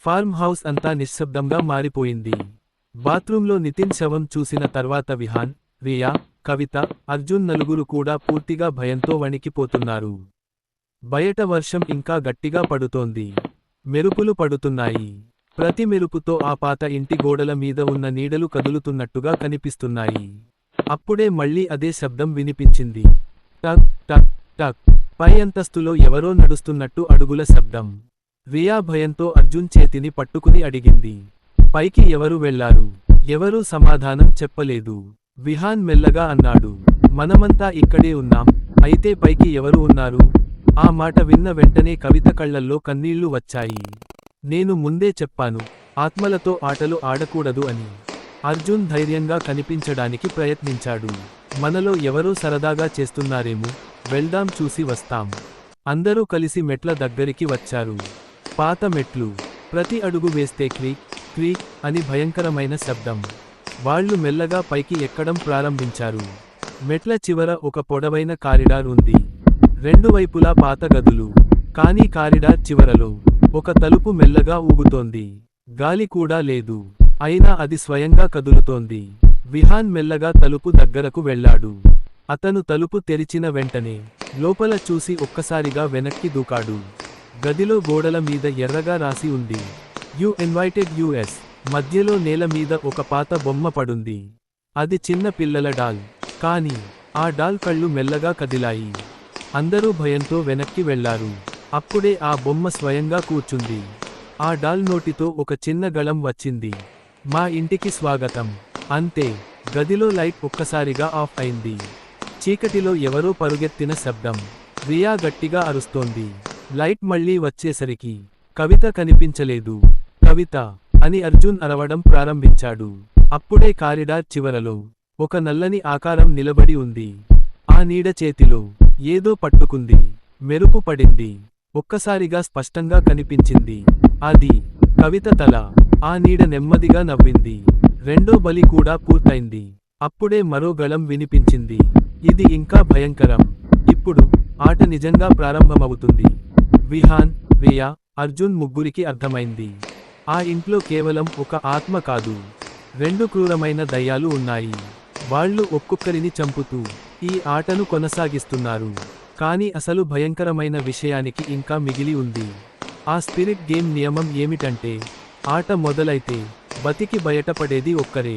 Farm house అంతా నిశ్శబ్దంగా మారిపోయింది. బాత్రూంలో నితిన్ శవం చూసిన తర్వాత విహాన్, రియా, కవిత, అర్జున్ నలుగురు కూడా పూర్తిగా భయంతో వణికిపోతున్నారు. బయట వర్షం ఇంకా గట్టిగా పడుతోంది. మెరుపులు పడుతున్నాయి. ప్రతి మెరుపుతో ఆ పాత ఇంటి గోడల మీద ఉన్న నీడలు కదులుతున్నట్టుగా కనిపిస్తున్నాయి. అప్పుడే మళ్ళీ అదే శబ్దం వినిపించింది. టక్ టక్ టక్. పై అంతస్తులో ఎవరో నడుస్తున్నట్టు అడుగుల శబ్దం. రియా భయంతో అర్జున్ చేతిని పట్టుకుని అడిగింది. పైకి ఎవరు వెళ్లారు? ఎవరూ సమాధానం చెప్పలేదు. విహాన్ మెల్లగా అన్నాడు. మనమంతా ఇక్కడే ఉన్నాం, అయితే పైకి ఎవరు ఉన్నారు? ఆ మాట విన్న వెంటనే కవిత కళ్లల్లో కన్నీళ్లు వచ్చాయి. నేను ముందే చెప్పాను, ఆత్మలతో ఆటలు ఆడకూడదు అని. అర్జున్ ధైర్యంగా కనిపించడానికి ప్రయత్నించాడు. మనలో ఎవరో సరదాగా చేస్తున్నారేమో, వెళ్దాం చూసి వస్తాం. అందరూ కలిసి మెట్ల దగ్గరికి వచ్చారు. పాత మెట్లు. ప్రతి అడుగు వేస్తే క్రీక్ క్రీక్ అని భయంకరమైన శబ్దం. వాళ్ళు మెల్లగా పైకి ఎక్కడం ప్రారంభించారు. మెట్ల చివర ఒక పొడవైన కారిడార్ ఉంది. రెండు వైపులా పాత గదులు. కానీ కారిడార్ చివరలో ఒక తలుపు మెల్లగా ఊగుతోంది. గాలి కూడా లేదు, అయినా అది స్వయంగా కదులుతోంది. విహాన్ మెల్లగా తలుపు దగ్గరకు వెళ్ళాడు. అతను తలుపు తెరిచిన వెంటనే లోపల చూసి ఒక్కసారిగా వెనక్కి దూకాడు. గదిలో గోడల మీద ఎర్రగా రాసి ఉంది, యు ఇన్వైటెడ్ యుఎస్. మధ్యలో నేల మీద ఒక పాత బొమ్మ పడుంది. అది చిన్న పిల్లల డాల్. కానీ ఆ డాల్ కళ్ళు మెల్లగా కదిలాయి. అందరూ భయంతో వెనక్కి వెళ్లారు. అప్పుడే ఆ బొమ్మ స్వయంగా కూర్చుంది. ఆ డాల్ నోటితో ఒక చిన్న గళం వచ్చింది, మా ఇంటికి స్వాగతం. అంతే, గదిలో లైట్ ఒక్కసారిగా ఆఫ్ అయింది. చీకటిలో ఎవరో పరుగెత్తిన శబ్దం. రియా గట్టిగా అరుస్తోంది. లైట్ మళ్లీ వచ్చేసరికి కవిత కనిపించలేదు. కవిత అని అర్జున్ అరవడం ప్రారంభించాడు. అప్పుడే కారిడార్ చివరలో ఒక నల్లని ఆకారం నిలబడి ఉంది. ఆ నీడ చేతిలో ఏదో పట్టుకుంది. మెరుపు పడింది. ఒక్కసారిగా స్పష్టంగా కనిపించింది. అది కవిత తల. ఆ నీడ నెమ్మదిగా నవ్వింది. రెండో బలి కూడా పూర్తయింది. అప్పుడే మరో గళం వినిపించింది, ఇది ఇంకా భయంకరం. ఇప్పుడు ఆట నిజంగా ప్రారంభమవుతుంది. విహాన్, రియా, అర్జున్ ముగ్గురికి అర్థమైంది. ఆ ఇంట్లో కేవలం ఒక ఆత్మ కాదు, రెండు క్రూరమైన దయ్యాలు ఉన్నాయి. వాళ్ళు ఒక్కొక్కరిని చంపుతూ ఈ ఆటను కొనసాగిస్తున్నారు. కానీ అసలు భయంకరమైన విషయానికి ఇంకా మిగిలి ఉంది. ఆ స్పిరిట్ గేమ్ నియమం ఏమిటంటే, ఆట మొదలైతే బతికి బయటపడేది ఒక్కరే.